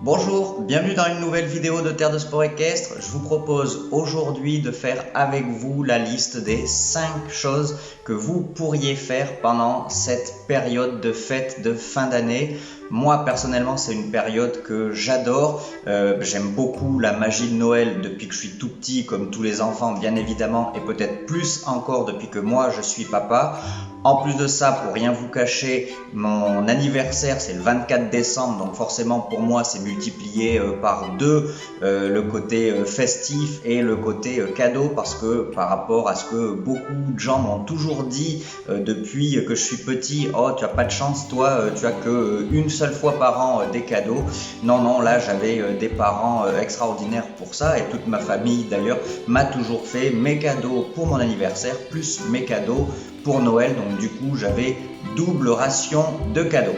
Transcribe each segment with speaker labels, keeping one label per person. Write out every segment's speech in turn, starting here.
Speaker 1: Bonjour, bienvenue dans une nouvelle vidéo de Terre de Sport Équestre. Je vous propose aujourd'hui de faire avec vous la liste des 5 choses que vous pourriez faire pendant cette période de fête de fin d'année. Moi personnellement c'est une période que j'adore, j'aime beaucoup la magie de Noël depuis que je suis tout petit, comme tous les enfants bien évidemment, et peut-être plus encore depuis que moi je suis papa. En plus de ça, pour rien vous cacher, mon anniversaire c'est le 24 décembre, donc forcément pour moi c'est multiplié par 2 le côté festif et le côté cadeau, parce que par rapport à ce que beaucoup de gens m'ont toujours dit depuis que je suis petit, oh tu as pas de chance toi, tu as que une seule fois par an des cadeaux. Non, là j'avais des parents extraordinaires pour ça, et toute ma famille d'ailleurs m'a toujours fait mes cadeaux pour mon anniversaire plus mes cadeaux pour Noël, donc du coup j'avais double ration de cadeaux.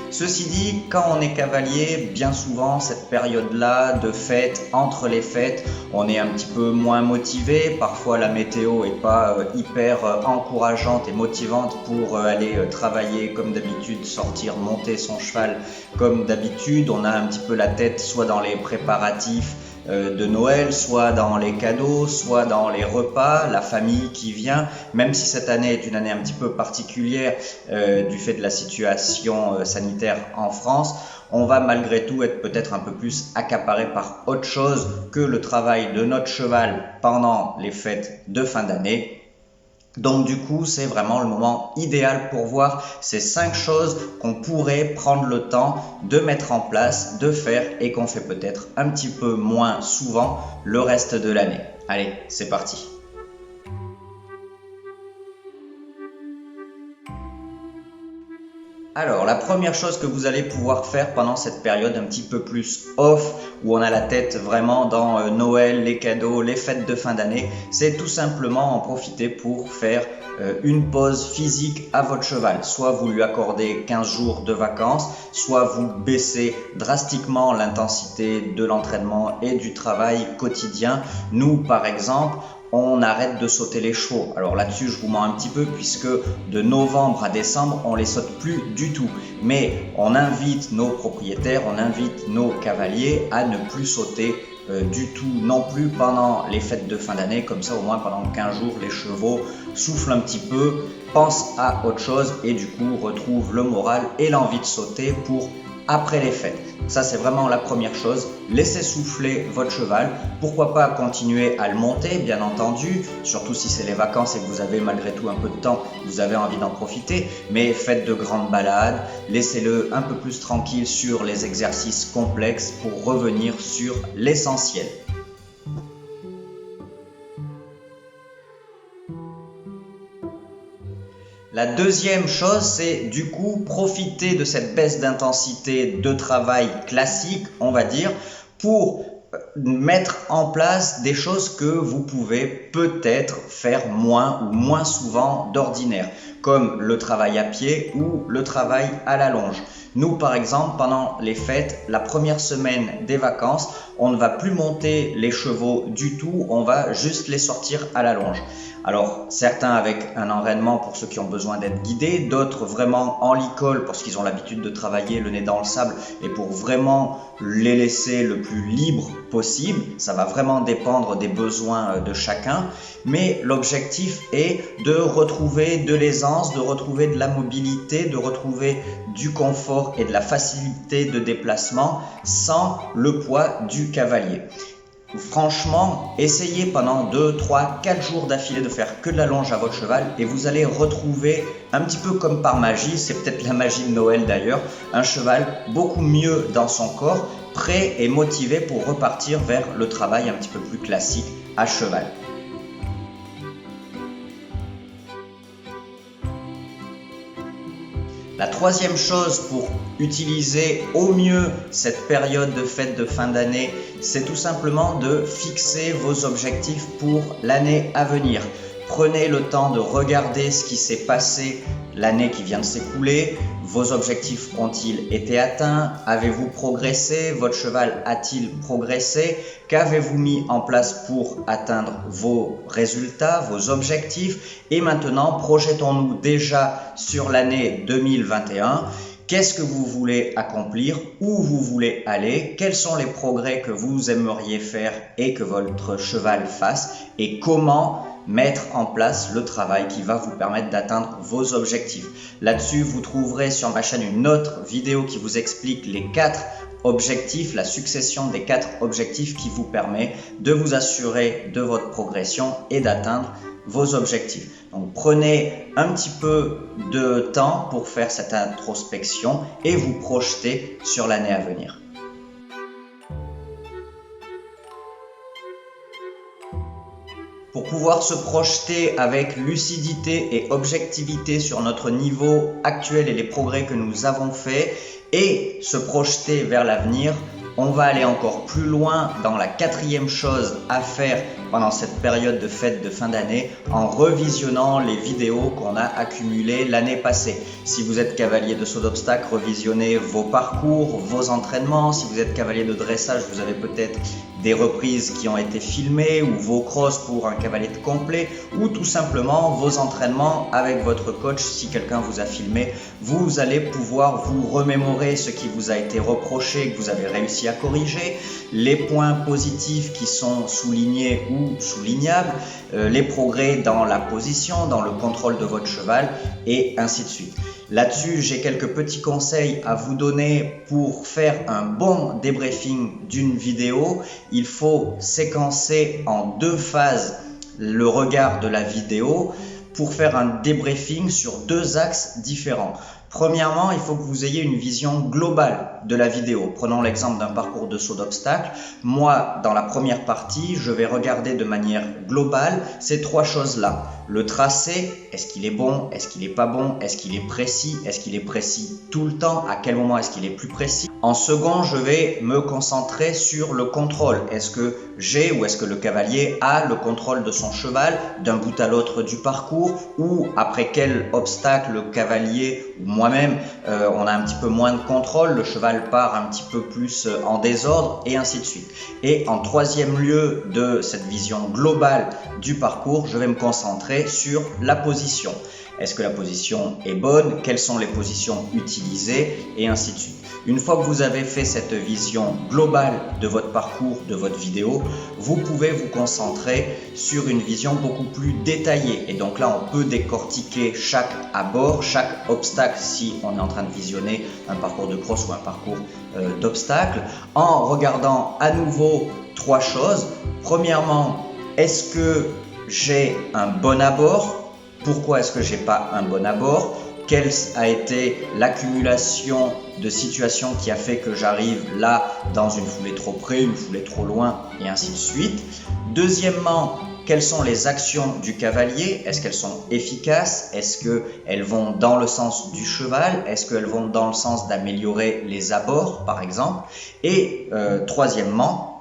Speaker 1: Ceci dit, quand on est cavalier, bien souvent cette période-là de fête, entre les fêtes, on est un petit peu moins motivé. Parfois la météo est pas hyper encourageante et motivante pour aller travailler comme d'habitude, sortir, monter son cheval comme d'habitude. On a un petit peu la tête soit dans les préparatifs de Noël, soit dans les cadeaux, soit dans les repas, la famille qui vient, même si cette année est une année un petit peu particulière du fait de la situation sanitaire en France, on va malgré tout être peut-être un peu plus accaparé par autre chose que le travail de notre cheval pendant les fêtes de fin d'année. Donc du coup, c'est vraiment le moment idéal pour voir ces 5 choses qu'on pourrait prendre le temps de mettre en place, de faire, et qu'on fait peut-être un petit peu moins souvent le reste de l'année. Allez, c'est parti! Alors, la première chose que vous allez pouvoir faire pendant cette période un petit peu plus off, où on a la tête vraiment dans Noël, les cadeaux, les fêtes de fin d'année, c'est tout simplement en profiter pour faire une pause physique à votre cheval. Soit vous lui accordez 15 jours de vacances, soit vous baissez drastiquement l'intensité de l'entraînement et du travail quotidien. Nous, par exemple, on arrête de sauter les chevaux. Alors là-dessus, je vous mens un petit peu, puisque de novembre à décembre, on les saute plus du tout. Mais on invite nos propriétaires, on invite nos cavaliers à ne plus sauter du tout non plus pendant les fêtes de fin d'année. Comme ça, au moins pendant 15 jours, les chevaux soufflent un petit peu, pensent à autre chose et du coup retrouvent le moral et l'envie de sauter pour après les fêtes. Ça, c'est vraiment la première chose. Laissez souffler votre cheval. Pourquoi pas continuer à le monter, bien entendu, surtout si c'est les vacances et que vous avez malgré tout un peu de temps, vous avez envie d'en profiter, mais faites de grandes balades, laissez-le un peu plus tranquille sur les exercices complexes pour revenir sur l'essentiel. La deuxième chose, c'est du coup profiter de cette baisse d'intensité de travail classique, on va dire, pour mettre en place des choses que vous pouvez peut-être faire moins ou moins souvent d'ordinaire, comme le travail à pied ou le travail à la longe. Nous, par exemple, pendant les fêtes, la première semaine des vacances, on ne va plus monter les chevaux du tout, on va juste les sortir à la longe. Alors, certains avec un enraînement pour ceux qui ont besoin d'être guidés, d'autres vraiment en licol parce qu'ils ont l'habitude de travailler le nez dans le sable et pour vraiment les laisser le plus libre possible. Ça va vraiment dépendre des besoins de chacun, mais l'objectif est de retrouver de l'aisance, de retrouver de la mobilité, de retrouver du confort et de la facilité de déplacement sans le poids du cavalier. Franchement, essayez pendant 2, 3, 4 jours d'affilée de faire que de la longe à votre cheval et vous allez retrouver, un petit peu comme par magie, c'est peut-être la magie de Noël d'ailleurs, un cheval beaucoup mieux dans son corps, prêt et motivé pour repartir vers le travail un petit peu plus classique à cheval. La troisième chose pour utiliser au mieux cette période de fête de fin d'année, c'est tout simplement de fixer vos objectifs pour l'année à venir. Prenez le temps de regarder ce qui s'est passé l'année qui vient de s'écouler. Vos objectifs ont-ils été atteints? Avez-vous progressé? Votre cheval a-t-il progressé? Qu'avez-vous mis en place pour atteindre vos résultats, vos objectifs? Et maintenant, projetons-nous déjà sur l'année 2021. Qu'est-ce que vous voulez accomplir? Où vous voulez aller? Quels sont les progrès que vous aimeriez faire et que votre cheval fasse? Et comment mettre en place le travail qui va vous permettre d'atteindre vos objectifs. Là-dessus, vous trouverez sur ma chaîne une autre vidéo qui vous explique les 4 objectifs, la succession des 4 objectifs qui vous permet de vous assurer de votre progression et d'atteindre vos objectifs. Donc prenez un petit peu de temps pour faire cette introspection et vous projeter sur l'année à venir. Pour pouvoir se projeter avec lucidité et objectivité sur notre niveau actuel et les progrès que nous avons faits et se projeter vers l'avenir, on va aller encore plus loin dans la 4e chose à faire pendant cette période de fête de fin d'année en revisionnant les vidéos qu'on a accumulées l'année passée. Si vous êtes cavalier de saut d'obstacle, revisionnez vos parcours, vos entraînements. Si vous êtes cavalier de dressage, vous avez peut-être des reprises qui ont été filmées ou vos crosses pour un cavalier de complet ou tout simplement vos entraînements avec votre coach. Si quelqu'un vous a filmé, vous allez pouvoir vous remémorer ce qui vous a été reproché et que vous avez réussi à corriger, les points positifs qui sont soulignés ou soulignables, les progrès dans la position, dans le contrôle de votre cheval et ainsi de suite. Là-dessus, j'ai quelques petits conseils à vous donner pour faire un bon débriefing d'une vidéo. Il faut séquencer en 2 phases le regard de la vidéo pour faire un débriefing sur 2 axes différents. Premièrement, il faut que vous ayez une vision globale de la vidéo. Prenons l'exemple d'un parcours de saut d'obstacle. Moi, dans la première partie, je vais regarder de manière globale ces 3 choses-là. Le tracé, est-ce qu'il est bon? Est-ce qu'il n'est pas bon? Est-ce qu'il est précis? Est-ce qu'il est précis tout le temps? À quel moment est-ce qu'il est plus précis? En second, je vais me concentrer sur le contrôle. Est-ce que j'ai ou est-ce que le cavalier a le contrôle de son cheval d'un bout à l'autre du parcours? Ou après quel obstacle le cavalier ou moi-même, on a un petit peu moins de contrôle, le cheval part un petit peu plus en désordre et ainsi de suite. Et en 3e lieu de cette vision globale du parcours, je vais me concentrer sur la position. Est-ce que la position est bonne? Quelles sont les positions utilisées? Et ainsi de suite. Une fois que vous avez fait cette vision globale de votre parcours, de votre vidéo, vous pouvez vous concentrer sur une vision beaucoup plus détaillée. Et donc là, on peut décortiquer chaque abord, chaque obstacle si on est en train de visionner un parcours de cross ou un parcours d'obstacle, en regardant à nouveau 3 choses. Premièrement, est-ce que j'ai un bon abord? Pourquoi est-ce que j'ai pas un bon abord? Quelle a été l'accumulation de situations qui a fait que j'arrive là dans une foulée trop près, une foulée trop loin et ainsi de suite. Deuxièmement, quelles sont les actions du cavalier? Est-ce qu'elles sont efficaces? Est-ce qu'elles vont dans le sens du cheval? Est-ce qu'elles vont dans le sens d'améliorer les abords par exemple? Et troisièmement,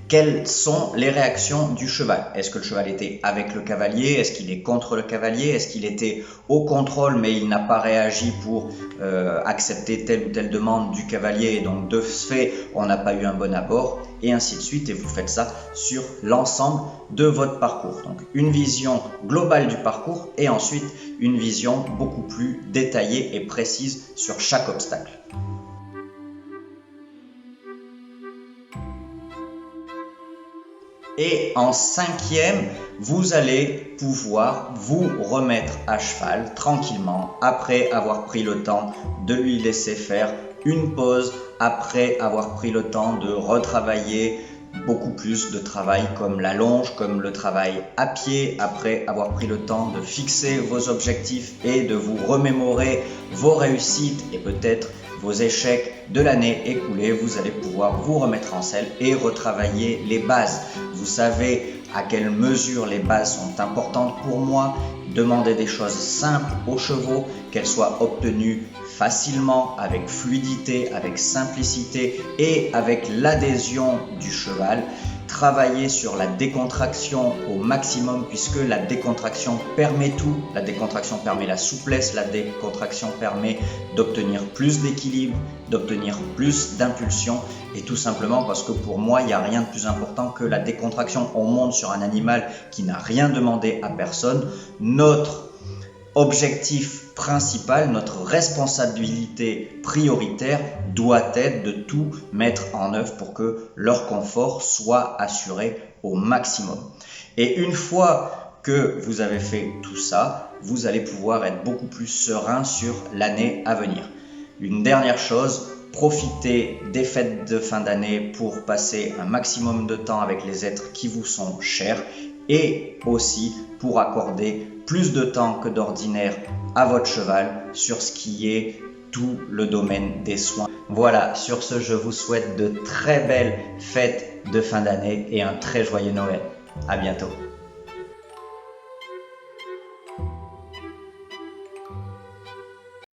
Speaker 1: quelles sont les réactions du cheval? Est-ce que le cheval était avec le cavalier? Est-ce qu'il est contre le cavalier? Est-ce qu'il était au contrôle mais il n'a pas réagi pour accepter telle ou telle demande du cavalier et donc de ce fait on n'a pas eu un bon abord et ainsi de suite, et vous faites ça sur l'ensemble de votre parcours. Donc une vision globale du parcours et ensuite une vision beaucoup plus détaillée et précise sur chaque obstacle. Et en 5e, vous allez pouvoir vous remettre à cheval tranquillement après avoir pris le temps de lui laisser faire une pause, après avoir pris le temps de retravailler beaucoup plus de travail comme la longe, comme le travail à pied, après avoir pris le temps de fixer vos objectifs et de vous remémorer vos réussites et peut-être vos échecs de l'année écoulée, vous allez pouvoir vous remettre en selle et retravailler les bases. Vous savez à quelle mesure les bases sont importantes pour moi. Demandez des choses simples aux chevaux, qu'elles soient obtenues facilement, avec fluidité, avec simplicité et avec l'adhésion du cheval. Travailler sur la décontraction au maximum puisque la décontraction permet tout. La décontraction permet la souplesse, la décontraction permet d'obtenir plus d'équilibre, d'obtenir plus d'impulsion et tout simplement parce que pour moi, il n'y a rien de plus important que la décontraction. On monte sur un animal qui n'a rien demandé à personne. Notre objectif principal, notre responsabilité prioritaire doit être de tout mettre en œuvre pour que leur confort soit assuré au maximum. Et une fois que vous avez fait tout ça, vous allez pouvoir être beaucoup plus serein sur l'année à venir. Une dernière chose, profitez des fêtes de fin d'année pour passer un maximum de temps avec les êtres qui vous sont chers et aussi pour accorder plus de temps que d'ordinaire à votre cheval sur ce qui est tout le domaine des soins. Voilà, sur ce, je vous souhaite de très belles fêtes de fin d'année et un très joyeux Noël. À bientôt.